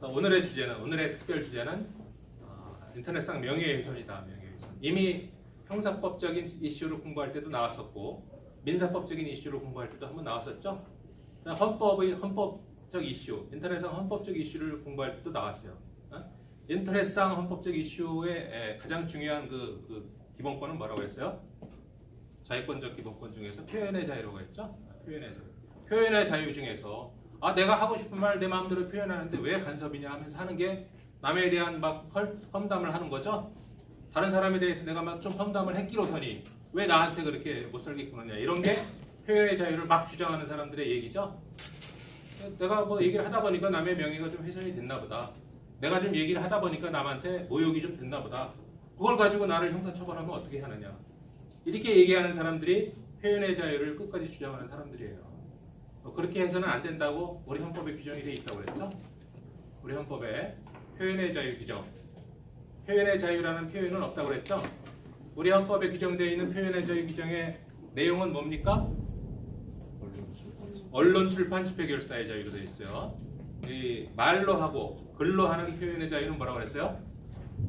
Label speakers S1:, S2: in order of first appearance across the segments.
S1: 그래서 오늘의 특별 주제는 인터넷상 명예훼손이다. 명예훼손. 이미 형사법적인 이슈를 공부할 때도 나왔었고 민사법적인 이슈를 공부할 때도 한번 나왔었죠. 헌법적 이슈, 인터넷상 헌법적 이슈를 공부할 때도 나왔어요. 인터넷상 헌법적 이슈의 가장 중요한 그 기본권은 뭐라고 했어요? 자유권적 기본권 중에서 표현의 자유라고 했죠. 표현의 자유 중에서 내가 하고 싶은 말 내 마음대로 표현하는데 왜 간섭이냐 하면서 하는 게 남에 대한 막 험담을 하는 거죠. 다른 사람에 대해서 내가 막 좀 험담을 했기로서니 왜 나한테 그렇게 못 살게 구느냐, 이런 게 표현의 자유를 막 주장하는 사람들의 얘기죠. 내가 뭐 얘기를 하다 보니까 남의 명예가 좀 훼손이 됐나 보다. 내가 좀 얘기를 하다 보니까 남한테 모욕이 좀 됐나 보다. 그걸 가지고 나를 형사처벌하면 어떻게 하느냐. 이렇게 얘기하는 사람들이 표현의 자유를 끝까지 주장하는 사람들이에요. 그렇게 해서는 안 된다고 우리 헌법에 규정이 되어 있다고 그랬죠. 우리 헌법에 표현의 자유 규정. 표현의 자유라는 표현은 없다고 그랬죠. 우리 헌법에 규정되어 있는 표현의 자유 규정의 내용은 뭡니까? 언론, 출판, 집회, 결사의 자유로 되어 있어요. 이 말로 하고 글로 하는 표현의 자유는 뭐라고 그랬어요?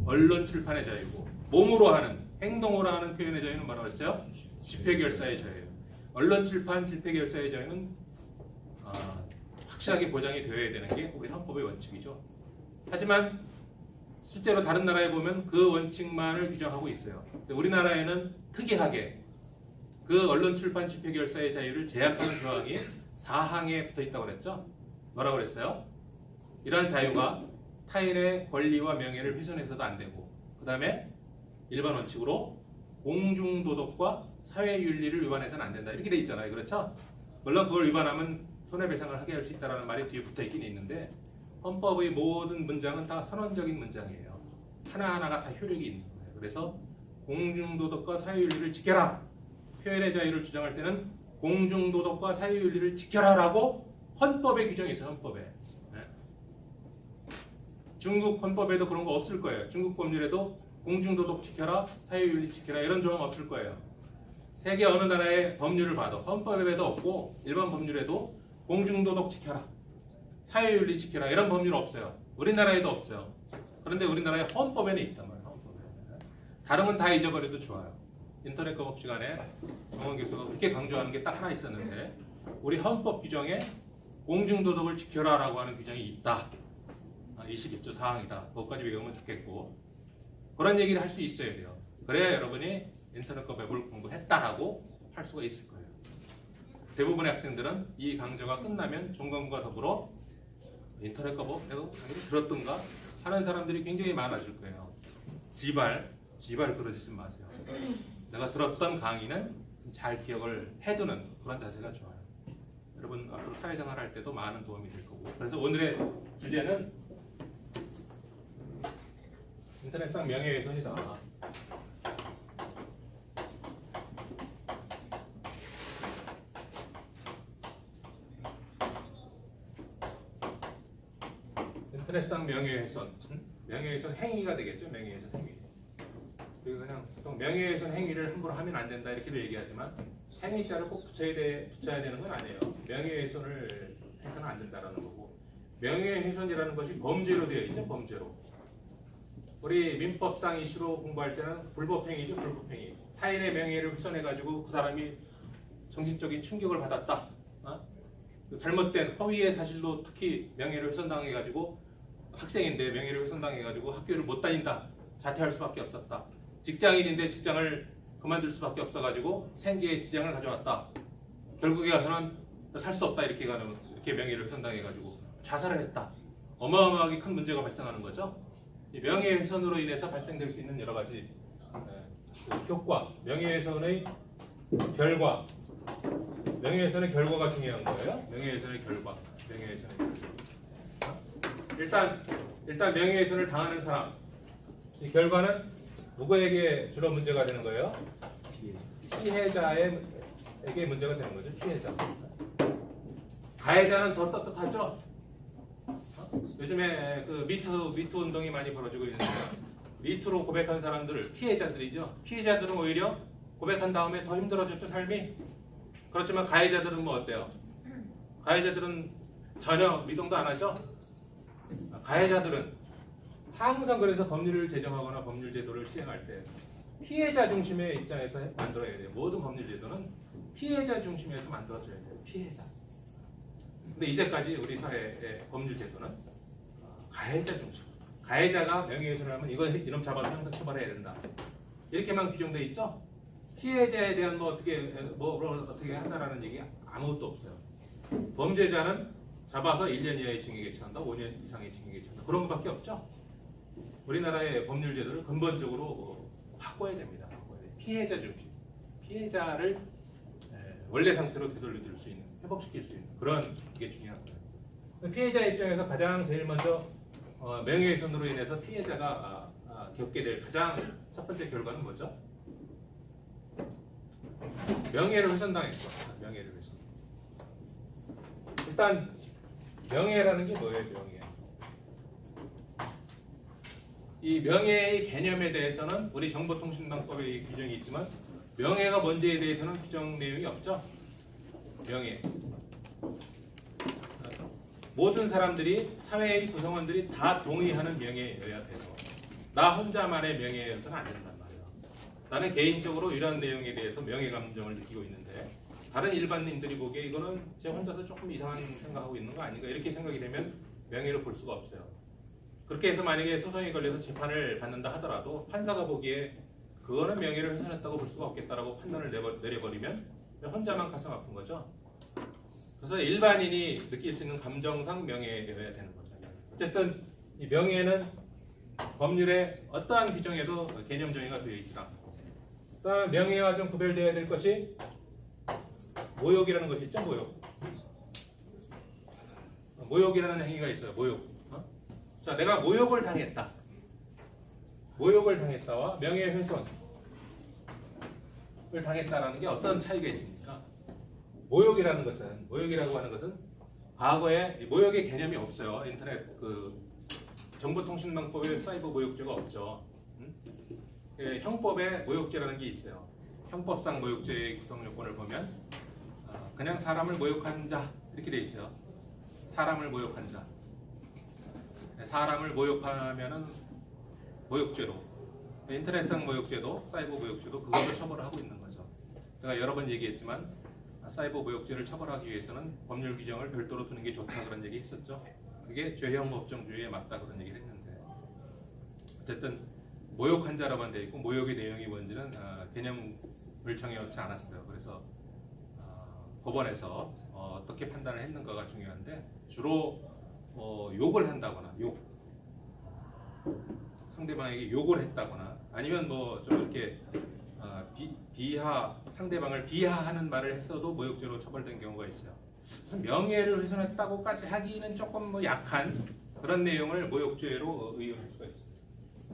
S1: 언론, 출판의 자유고, 몸으로 하는, 행동으로 하는 표현의 자유는 뭐라고 그랬어요? 집회, 결사의 자유. 언론, 출판, 집회, 결사의 자유는 확실하게 보장이 되어야 되는 게 우리 헌법의 원칙이죠. 하지만 실제로 다른 나라에 보면 그 원칙만을 규정하고 있어요. 근데 우리나라에는 특이하게 그 언론, 출판, 집회, 결사의 자유를 제약하는 조항이 4항에 붙어 있다고 그랬죠. 뭐라고 그랬어요? 이러한 자유가 타인의 권리와 명예를 훼손해서도 안 되고, 그 다음에 일반 원칙으로 공중도덕과 사회윤리를 위반해서는 안 된다, 이렇게 돼 있잖아요. 그렇죠? 물론 그걸 위반하면 손해배상을 하게 할 수 있다는 말이 뒤에 붙어 있긴 있는데, 헌법의 모든 문장은 다 선언적인 문장이에요. 하나하나가 다 효력이 있는 거예요. 그래서 공중도덕과 사회윤리를 지켜라. 표현의 자유를 주장할 때는 공중도덕과 사회윤리를 지켜라라고 헌법에 규정이 있어요. 헌법에. 네. 중국 헌법에도 그런 거 없을 거예요. 중국 법률에도 공중도덕 지켜라, 사회윤리 지켜라 이런 조항 없을 거예요. 세계 어느 나라의 법률을 봐도 헌법에도 없고 일반 법률에도 공중도덕 지켜라, 사회윤리 지켜라 이런 법률 없어요. 우리나라에도 없어요. 그런데 우리나라의 헌법에는 있단 말이에요. 헌법에. 다른 건 다 잊어버려도 좋아요. 인터넷 과목 시간에 정원 교수가 그렇게 강조하는 게 딱 하나 있었는데, 우리 헌법 규정에 공중도덕을 지켜라라고 하는 규정이 있다. 21조 4항이다. 그것까지 외우면 좋겠고, 그런 얘기를 할 수 있어야 돼요. 그래야 여러분이 인터넷과 웹을 공부했다라고 할 수가 있을 거예요. 대부분의 학생들은 이 강좌가 끝나면 종강과 더불어 인터넷과 뭐 내가 당연히 들었던가 하는 사람들이 굉장히 많아질 거예요. 지발 그러지 좀 마세요. 내가 들었던 강의는 잘 기억을 해두는 그런 자세가 좋아요. 여러분 앞으로 사회생활 할 때도 많은 도움이 될 거고. 그래서 오늘의 주제는 인터넷상 명예훼손이다. 인터넷상 명예훼손, 명예훼손 행위가 되겠죠. 명예훼손 행위. 그리고 그냥 보통 명예훼손 행위를 함부로 하면 안 된다 이렇게도 얘기하지만 행위자를 꼭 붙여야 되는 건 아니에요. 명예훼손을 해서는 안 된다라는 거고, 명예훼손이라는 것이 범죄로 되어 있죠. 범죄로. 우리 민법상 이슈로 공부할 때는 불법행위죠. 불법행위. 타인의 명예를 훼손해가지고 그 사람이 정신적인 충격을 받았다. 잘못된 허위의 사실로 특히 명예를 훼손당해가지고 학생인데 명예를 훼손당해가지고 학교를 못 다닌다. 자퇴할 수밖에 없었다. 직장인인데 직장을 그만둘 수밖에 없어가지고 생계에 지장을 가져왔다. 결국에 가서는 살 수 없다 이렇게 명예를 훼손당해가지고 자살을 했다. 어마어마하게 큰 문제가 발생하는 거죠. 이 명예훼손으로 인해서 발생될 수 있는 여러 가지 효과, 명예훼손의 결과, 명예훼손의 결과가 중요한 거예요. 명예훼손의 결과, 일단 명예훼손을 당하는 사람, 이 결과는 누구에게 주로 문제가 되는 거예요? 피해자에게 문제가 되는 거죠. 피해자. 가해자는 더 떳떳하죠. 요즘에 그 미투 운동이 많이 벌어지고 있는데, 미투로 고백한 사람들 피해자들이죠. 피해자들은 오히려 고백한 다음에 더 힘들어졌죠, 삶이. 그렇지만 가해자들은 뭐 어때요? 가해자들은 전혀 미동도 안 하죠. 가해자들은 항상 그래서 법률을 제정하거나 법률 제도를 시행할 때 피해자 중심의 입장에서 만들어야 돼요. 모든 법률 제도는 피해자 중심에서 만들어져야 돼요. 피해자. 근데 이제까지 우리 사회의 법률 제도는 가해자 중심. 가해자가 명예훼손을 하면 이놈 잡아서 형사처벌해야 된다. 이렇게만 규정돼 있죠. 피해자에 대한 어떻게 한다라는 얘기 아무것도 없어요. 범죄자는 잡아서 1년 이하의 징역에 처한다, 5년 이상의 징역에 처한다. 그런 것밖에 없죠. 우리나라의 법률 제도를 근본적으로 바꿔야 됩니다. 피해자 중심. 피해자를 원래 상태로 되돌려줄 수 있는, 회복시킬 수 있는 그런 게 중요한 거예요. 피해자 입장에서 가장 제일 먼저 명예훼손으로 인해서 피해자가 겪게 될 가장 첫 번째 결과는 뭐죠? 명예를 훼손당했어. 명예를 훼손. 일단 명예라는 게 뭐예요? 명예. 이 명예의 개념에 대해서는 우리 정보통신망법에 규정이 있지만 명예가 뭔지에 대해서는 규정 내용이 없죠. 명예. 모든 사람들이 사회의 구성원들이 다 동의하는 명예여야 돼요. 나 혼자만의 명예여서는 안 된단 말이에요. 나는 개인적으로 이런 내용에 대해서 명예 감정을 느끼고 있는데 다른 일반인들이 보기에 이거는 제 혼자서 조금 이상한 생각하고 있는 거 아닌가 이렇게 생각이 되면 명예를 볼 수가 없어요. 그렇게 해서 만약에 소송이 걸려서 재판을 받는다 하더라도 판사가 보기에 그거는 명예를 훼손했다고 볼 수가 없겠다라고 판단을 내려버리면 혼자만 가슴 아픈 거죠. 그래서 일반인이 느낄 수 있는 감정상 명예여야 되는 거죠. 어쨌든 이 명예는 법률의 어떠한 규정에도 개념 정의가 되어 있지 않고 명예와 좀 구별되어야 될 것이 모욕이라는 것이 있죠. 모욕이라는 행위가 있어요. 모욕. 자, 내가 모욕을 당했다. 모욕을 당했다와 명예훼손을 당했다라는 게 어떤 차이가 있습니까? 모욕이라고 하는 것은 과거에 모욕의 개념이 없어요. 인터넷 정보통신망법에 사이버 모욕죄가 없죠. 형법에 모욕죄라는 게 있어요. 형법상 모욕죄의 구성 요건을 보면 그냥 사람을 모욕한 자 이렇게 돼 있어요. 사람을 모욕한 자. 사람을 모욕하면은 모욕죄로 인터넷상 모욕죄도 사이버 모욕죄도 그걸로 처벌을 하고 있는 거죠. 제가 여러 번 얘기했지만 사이버 모욕죄를 처벌하기 위해서는 법률 규정을 별도로 두는 게 좋다 그런 얘기 했었죠. 그게 죄형 법정주의에 맞다 그런 얘기를 했는데 어쨌든 모욕한 자로만 되어 있고 모욕의 내용이 뭔지는 개념을 정해놓지 않았어요. 그래서 법원에서 어떻게 판단을 했는가가 중요한데 주로 욕을 한다거나 상대방에게 욕을 했다거나 아니면 좀 이렇게 상대방을 비하하는 말을 했어도 모욕죄로 처벌된 경우가 있어요. 무슨 명예를 훼손했다고까지 하기는 조금 약한 그런 내용을 모욕죄로 의용할 수가 있습니다.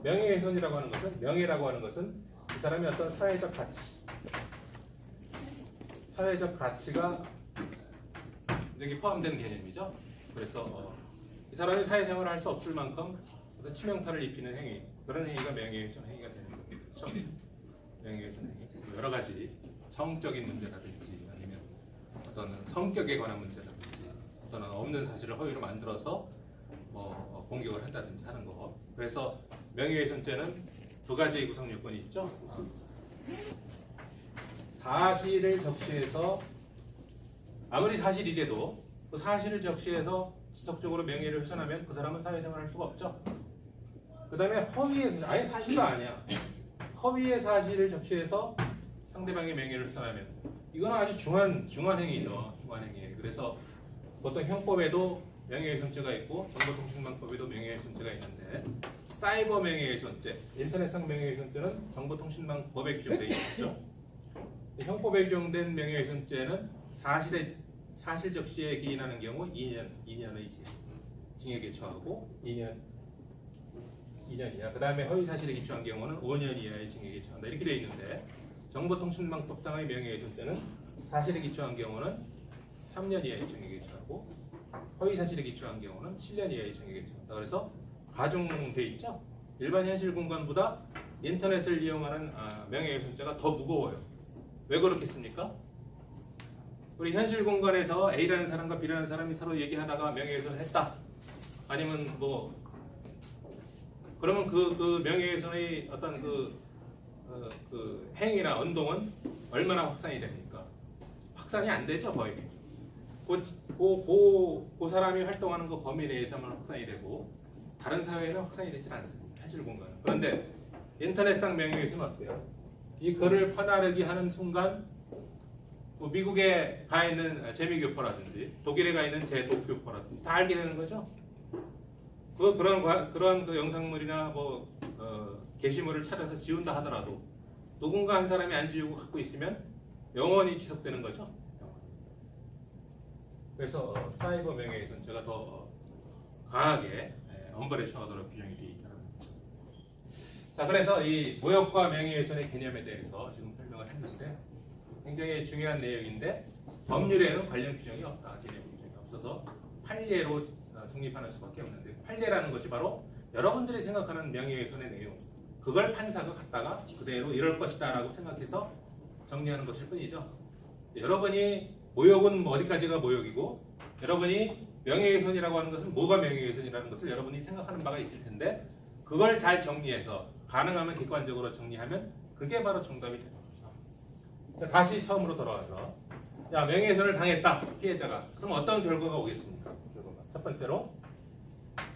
S1: 명예훼손이라고 하는 것은 명예라고 하는 것은 이 사람의 어떤 사회적 가치가 여기 포함된 개념이죠. 그래서 이 사람이 사회생활을 할 수 없을 만큼 치명타를 입히는 행위 그런 행위가 명예훼손 행위가 되는 거죠. 그렇죠? 명예훼손 행위 여러 가지 성적인 문제라든지 아니면 어떤 성격에 관한 문제라든지 어떤 없는 사실을 허위로 만들어서 공격을 한다든지 하는 거. 그래서 명예훼손죄는 두 가지의 구성 요건이 있죠. 사실을 적시해서 아무리 사실이래도 그 사실을 적시해서 지속적으로 명예를 훼손하면 그 사람은 사회생활을 할 수가 없죠. 그 다음에 허위의 아예 사실도 아니야. 허위의 사실을 적시해서 상대방의 명예를 훼손하면 이건 아주 중한 행위죠. 중한 행위. 그래서 보통 형법에도 명예훼손죄가 있고 정보통신망법에도 명예훼손죄가 있는데 사이버 명예훼손죄, 인터넷상 명예훼손죄는 정보통신망법에 규정되어 있죠. 형법에 규정된 명예훼손죄는 사실 적시에 기인하는 경우 2년의 징역에 처하고 2년 이하. 그 다음에 허위 사실에 기초한 경우는 5년 이하의 징역에 처한다. 이렇게 되어 있는데 정보통신망법상의 명예훼손죄는 사실에 기초한 경우는 3년 이하의 징역에 처하고 허위 사실에 기초한 경우는 7년 이하의 징역에 처한다. 그래서 가중돼 있죠. 일반 현실 공간보다 인터넷을 이용하는 명예훼손죄가 더 무거워요. 왜 그렇겠습니까? 우리 현실 공간에서 A라는 사람과 B라는 사람이 서로 얘기하다가 명예훼손을 했다. 아니면 뭐 그러면 그 명예훼손의 어떤 그 행위나 운동은 얼마나 확산이 됩니까? 확산이 안 되죠 거의. 그 사람이 활동하는 그 범위 내에서만 확산이 되고 다른 사회에는 확산이 되지 않습니다. 현실 공간은. 그런데 인터넷상 명예훼손은 어때요? 이 글을 퍼나르기 하는 순간 뭐 미국에 가 있는 재미교포라든지 독일에 가 있는 제독교포라든지 다 알게 되는 거죠. 그런 그 영상물이나 뭐 게시물을 찾아서 지운다 하더라도 누군가 한 사람이 안 지우고 갖고 있으면 영원히 지속되는 거죠. 그래서 사이버 명예훼손 제가 더 강하게 엄벌에 처하도록 규정이 되어 있다는 거죠. 자, 그래서 이 모욕과 명예훼손의 개념에 대해서 지금 설명을 했는데 굉장히 중요한 내용인데 법률에는 관련 규정이 없다. 개념 규정이 없어서 판례로 성립하는 수밖에 없는데 판례라는 것이 바로 여러분들이 생각하는 명예훼손의 내용 그걸 판사가 갖다가 그대로 이럴 것이다 라고 생각해서 정리하는 것일 뿐이죠. 여러분이 모욕은 어디까지가 모욕이고 여러분이 명예훼손이라고 하는 것은 뭐가 명예훼손이라는 것을 여러분이 생각하는 바가 있을 텐데 그걸 잘 정리해서 가능하면 객관적으로 정리하면 그게 바로 정답이 되는 거죠. 자, 다시 처음으로 돌아와서 야, 명예훼손을 당했다 피해자가 그럼 어떤 결과가 오겠습니까? 첫 번째로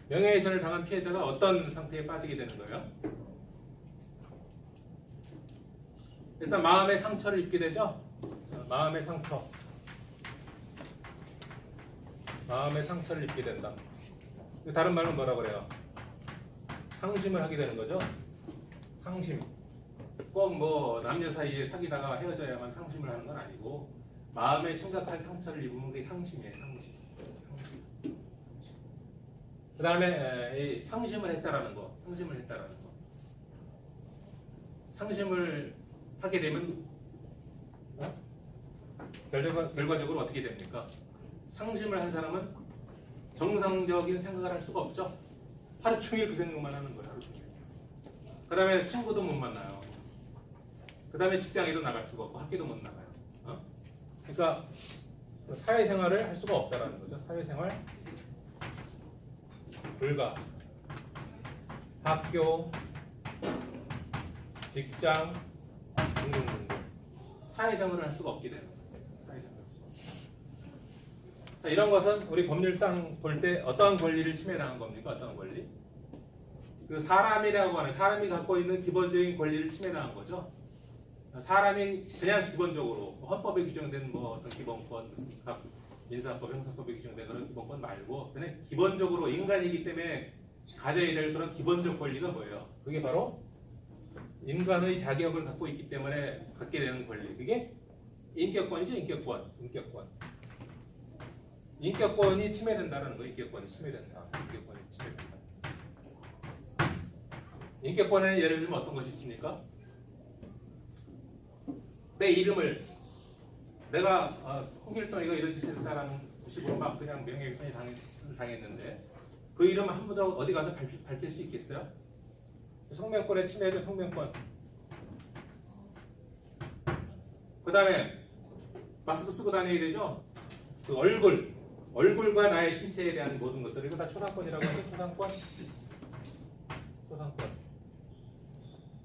S1: 명예훼손을 당한 피해자가 어떤 상태에 빠지게 되는 거예요? 일단 마음의 상처를 입게 되죠. 마음의 상처. 마음의 상처를 입게 된다. 다른 말로 뭐라 그래요? 상심을 하게 되는 거죠. 상심. 꼭 뭐 남녀 사이에 사귀다가 헤어져야만 상심을 하는 건 아니고 마음에 심각한 상처를 입으면 그게 상심이에요. 상심. 그 다음에 상심을 했다라는 거. 상심을 했다라는 거. 상심을 하게 되면 결과적으로 어떻게 됩니까? 상심을 한 사람은 정상적인 생각을 할 수가 없죠. 하루 종일 그 생각만 하는 거예요. 하루 종일. 그 다음에 친구도 못 만나요. 그 다음에 직장에도 나갈 수가 없고 학교도 못 나가요. 그러니까 사회생활을 할 수가 없다라는 거죠. 사회생활 불가. 학교, 직장 등등등등 사회생활을 할 수가 없게 되는 거예요. 자, 이런 것은 우리 법률상 볼 때 어떤 권리를 침해당한 겁니까? 어떤 권리? 그 사람이라고 하는 사람이 갖고 있는 기본적인 권리를 침해당한 거죠. 사람이 그냥 기본적으로 헌법에 규정된 뭐 어떤 기본권, 민사법, 형사법에 규정된 그런 기본권 말고 그냥 기본적으로 인간이기 때문에 가져야 될 그런 기본적 권리가 뭐예요? 그게 바로 인간의 자격을 갖고 있기 때문에 갖게 되는 권리. 그게 인격권이죠. 인격권이 침해된다는 거예요. 인격권이 침해된다. 인격권에는 예를 들면 어떤 것이 있습니까? 내 이름을 내가 홍길동이가 이런 짓을 했다라는 식으로 막 그냥 명예훼손이 당했는데 그 이름 함부로 어디 가서 밝힐 수 있겠어요? 성명권의 침해죠. 성명권. 그 다음에 마스크 쓰고 다녀야 되죠. 그 얼굴과 나의 신체에 대한 모든 것들 이거 다 초상권이라고 하죠. 초상권.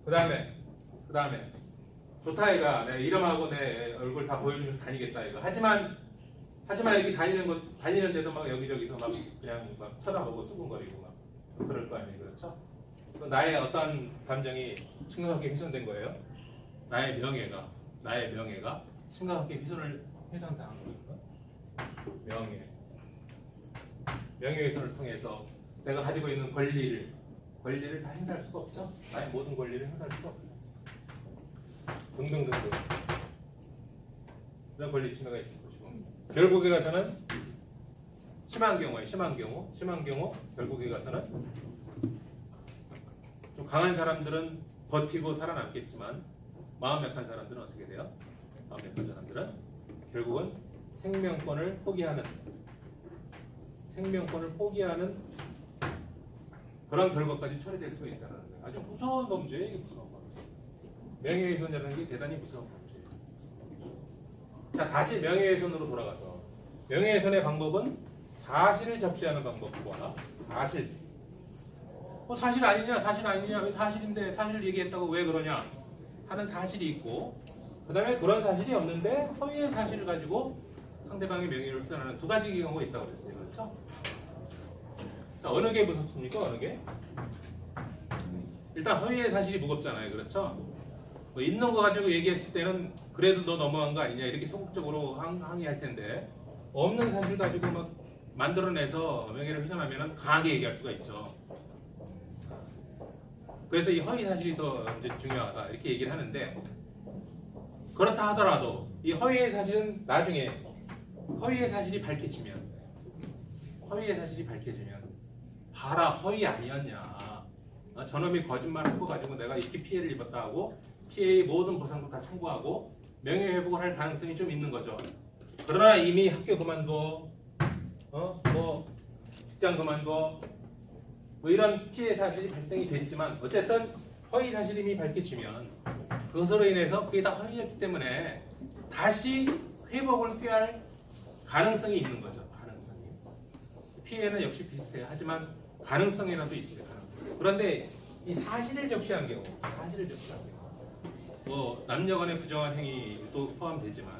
S1: 그 다음에 좋다 얘가 내 이름하고 내 얼굴 다 보여주면서 다니겠다 이거. 하지만 이렇게 다니는데도 막 여기저기서 막 그냥 막 쳐다보고 수군거리고 막 그럴 거 아니에요. 그렇죠? 나의 어떤 감정이 심각하게 훼손된 거예요. 나의 명예가 심각하게 훼손당한 거예요. 명예훼손을 통해서 내가 가지고 있는 권리를 다 행사할 수가 없죠. 나의 모든 권리를 행사할 수가 없어요. 등등등등 이런 권리 침해가 있을 것이고 결국에 가서는 심한 경우 결국에 가서는 좀 강한 사람들은 버티고 살아남겠지만 마음 약한 사람들은 어떻게 돼요? 마음 약한 사람들은 결국은 생명권을 포기하는 그런 결과까지 처리될 수가 있다는 거예요. 아주 무서운 범죄예요. 이게 무서운 범죄. 명예훼손이라는 게 대단히 무서운 범죄예요. 자, 다시 명예훼손으로 돌아가서 명예훼손의 방법은 사실을 적시하는 방법과 사실. 사실 아니냐, 사실 아니냐, 왜 사실인데 사실을 얘기했다고 왜 그러냐 하는 사실이 있고, 그 다음에 그런 사실이 없는데 허위의 사실을 가지고 상대방의 명예를 훼손하는 두 가지 경우가 있다고 그랬어요. 그렇죠? 자, 어느 게 무섭습니까? 어느 게? 일단 허위의 사실이 무겁잖아요. 그렇죠? 뭐 있는 거 가지고 얘기했을 때는 그래도 너 너무한 거 아니냐 이렇게 소극적으로 항의할 텐데, 없는 사실 가지고 막 만들어내서 명예를 훼손하면 강하게 얘기할 수가 있죠. 그래서 이 허위 사실이 더 이제 중요하다 이렇게 얘기를 하는데, 그렇다 하더라도 이 허위의 사실은 나중에 허위의 사실이 밝혀지면 봐라 허위 아니었냐, 저놈이 거짓말한 거 가지고 내가 이렇게 피해를 입었다 하고 피해의 모든 보상도 다 청구하고 명예회복을 할 가능성이 좀 있는 거죠. 그러나 이미 학교 그만둬, 뭐 직장 그만둬, 뭐 이런 피해 사실이 발생이 됐지만 어쨌든 허위 사실이 이미 밝혀지면 그것으로 인해서 그게 다 허위였기 때문에 다시 회복을 꾀할 가능성이 있는 거죠. 가능성이. 피해는 역시 비슷해요. 하지만 가능성이라도 있습니다. 가능성. 그런데 이 사실을 적시한 경우, 뭐 남녀간의 부정한 행위도 포함되지만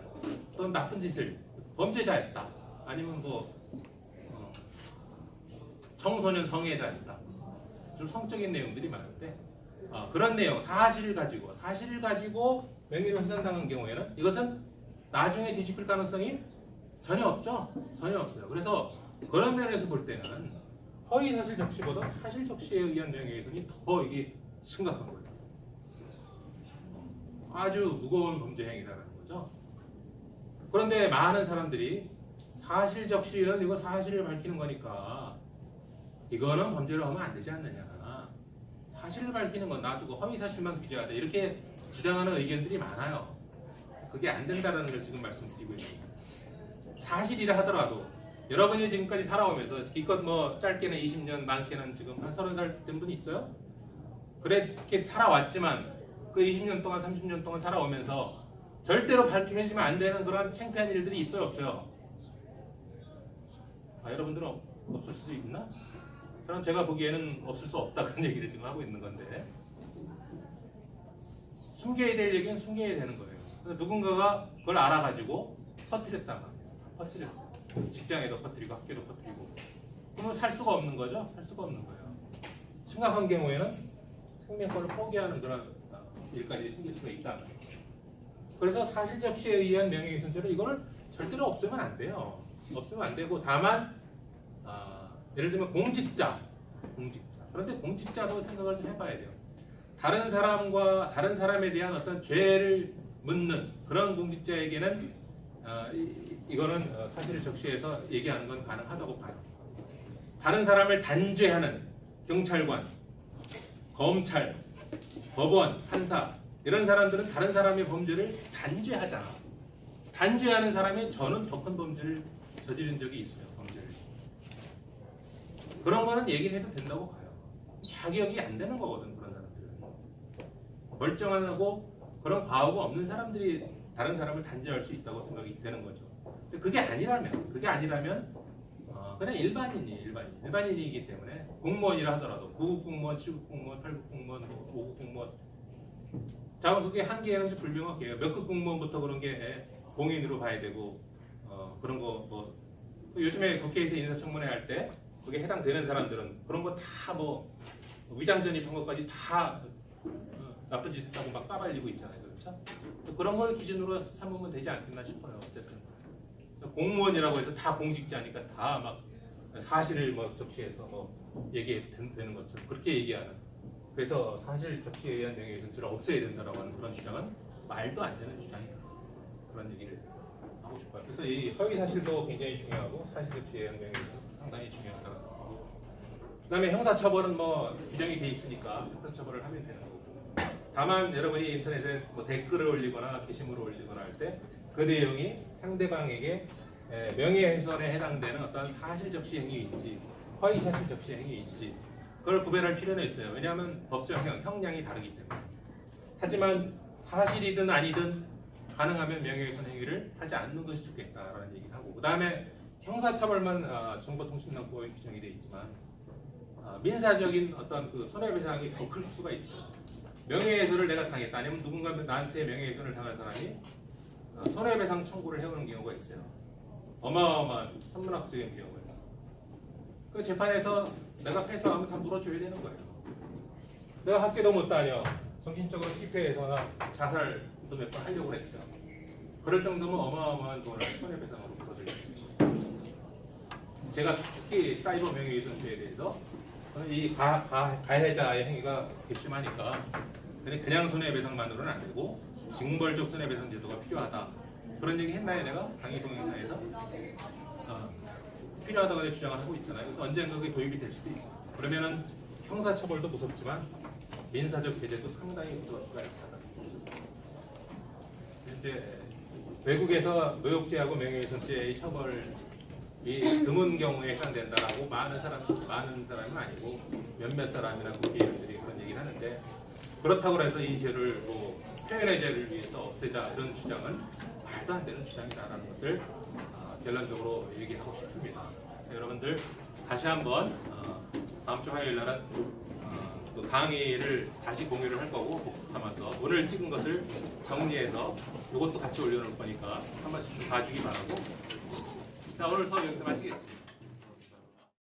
S1: 또는 나쁜 짓을 범죄자였다, 아니면 뭐 청소년 성애자였다, 좀 성적인 내용들이 많은데, 그런 내용 사실을 가지고 명예를 훼손당한 경우에는 이것은 나중에 뒤집힐 가능성이 전혀 없죠. 전혀 없어요. 그래서 그런 면에서 볼 때는 허위 사실 적시보다 사실 적시에 의한 명예훼손이 더 이게 심각한 거예요. 아주 무거운 범죄 행위라는 거죠. 그런데 많은 사람들이 사실 적시는 이거 사실을 밝히는 거니까 이거는 범죄를 하면 안 되지 않느냐, 사실을 밝히는 건 놔두고 허위 사실만 규제하자 이렇게 주장하는 의견들이 많아요. 그게 안 된다는 걸 지금 말씀드리고 있습니다. 사실이라 하더라도 여러분이 지금까지 살아오면서 기껏 뭐 짧게는 20년, 많게는 지금 한 30살 된 분이 있어요? 그렇게 살아왔지만 그 20년 동안 30년 동안 살아오면서 절대로 밝혀지면 안 되는 그런 창피한 일들이 있어요, 없어요? 여러분들은 없을 수도 있나? 저는 제가 보기에는 없을 수 없다 그런 얘기를 지금 하고 있는 건데, 숨겨야 될 얘기는 숨겨야 되는 거예요. 누군가가 그걸 알아가지고 퍼뜨렸어요. 직장에도 퍼뜨리고 학교도 퍼뜨리고, 그러면 살 수가 없는 거죠. 살 수가 없는 거예요. 심각한 경우에는 생명권을 포기하는 그런 일까지 생길 수가 있다. 그래서 사실 적시에 의한 명예훼손죄로 이거를 절대로 없애면 안 돼요. 없애면 안 되고, 다만 예를 들면 공직자. 그런데 공직자도 생각을 좀 해봐야 돼요. 다른 사람에 대한 어떤 죄를 묻는 그런 공직자에게는 이거는 사실을 적시해서 얘기하는 건 가능하다고 봐요. 다른 사람을 단죄하는 경찰관, 검찰, 법원, 판사 이런 사람들은 다른 사람의 범죄를 단죄하잖아. 단죄하는 사람이 저는 더 큰 범죄를 저지른 적이 있어요. 그런 거는 얘기를 해도 된다고 봐요. 자격이 안 되는 거거든. 그런 사람들은 멀쩡하고 그런 과오가 없는 사람들이 다른 사람을 단죄할 수 있다고 생각이 되는 거죠. 근데 그게 아니라면 그냥 일반인이기 때문에 공무원이라 하더라도 9급 공무원, 7급 공무원, 8급 공무원, 5급 공무원, 자 그게 한계는 불명확해요. 몇 급 공무원부터 그런 게 공인으로 봐야 되고, 그런 거 뭐 요즘에 국회에서 인사청문회 할 때 그게 해당되는 사람들은 그런 거 다 뭐 위장전입한 것까지 다 나쁜 짓 했다고 막 까발리고 있잖아요. 그렇죠? 그런 걸 기준으로 삼으면 되지 않겠나 싶어요. 어쨌든 공무원이라고 해서 다 공직자니까 다 막 사실을 뭐 적시해서 뭐 얘기해도 되는 것처럼 그렇게 얘기하는, 그래서 사실 적시에 의한 명예훼손죄를 없애야 된다라고 하는 그런 주장은 말도 안 되는 주장이다. 그런 얘기를 하고 싶어요. 그래서 이 허위 사실도 굉장히 중요하고 사실 적시에 의한 명예훼손 상당히 중요하다고 하고, 그다음에 형사처벌은 뭐 규정이 돼 있으니까 형사처벌을 하면 되는 거고, 다만 여러분이 인터넷에 뭐 댓글을 올리거나 게시물을 올리거나 할 때 그 내용이 상대방에게 명예훼손에 해당되는 어떤 사실 적시 행위인지 허위 사실 적시 행위인지 그걸 구별할 필요는 있어요. 왜냐하면 법정형 형량이 다르기 때문에. 하지만 사실이든 아니든 가능하면 명예훼손 행위를 하지 않는 것이 좋겠다라는 얘기를 하고, 그 다음에 형사처벌만 정보통신망법에 규정이 되어 있지만 민사적인 어떤 그 손해배상이 더 클 수가 있어요. 명예훼손을 내가 당했다. 아니면 누군가 나한테 명예훼손을 당한 사람이 손해배상 청구를 해오는 경우가 있어요. 어마어마한 천문학적인 경우예요. 그 재판에서 내가 패소하면 다 물어줘야 되는 거예요. 내가 학교도 못 다녀. 정신적으로 피폐해서나 자살도 몇 번 하려고 했어요. 그럴 정도면 어마어마한 돈을 손해배상으로 물어드립니다. 제가 특히 사이버 명예훼손죄에 대해서 이 가해자의 행위가 괘씸하니까 그냥 손해배상만으로는 안 되고 징벌적 손해배상 제도가 필요하다. 그런 얘기 했나요? 내가 강의동영상에서 필요하다고 내가 주장을 하고 있잖아요. 그래서 언젠가 그게 도입이 될 수도 있어요. 그러면은 형사처벌도 무섭지만 민사적 제재도 상당히 무서울 수가 있다. 이제 외국에서 모욕죄하고 명예훼손죄의 처벌이 드문 경우에 해당된다라고 많은 사람은 아니고 몇몇 사람이나 국회의원들이 그런 얘기를 하는데, 그렇다고 해서 이 죄를 뭐 표현의 죄를 위해서 없애자 이런 주장은 말도 안 되는 주장이다라는 것을 결론적으로 얘기하고 싶습니다. 그래서 여러분들 다시 한번 다음 주 화요일 날은 또 강의를 다시 공유를 할 거고 복습 삼아서 오늘 찍은 것을 정리해서 이것도 같이 올려놓을 거니까 한 번씩 좀 봐주기 바라고, 자 오늘 수업 여기서 마치겠습니다.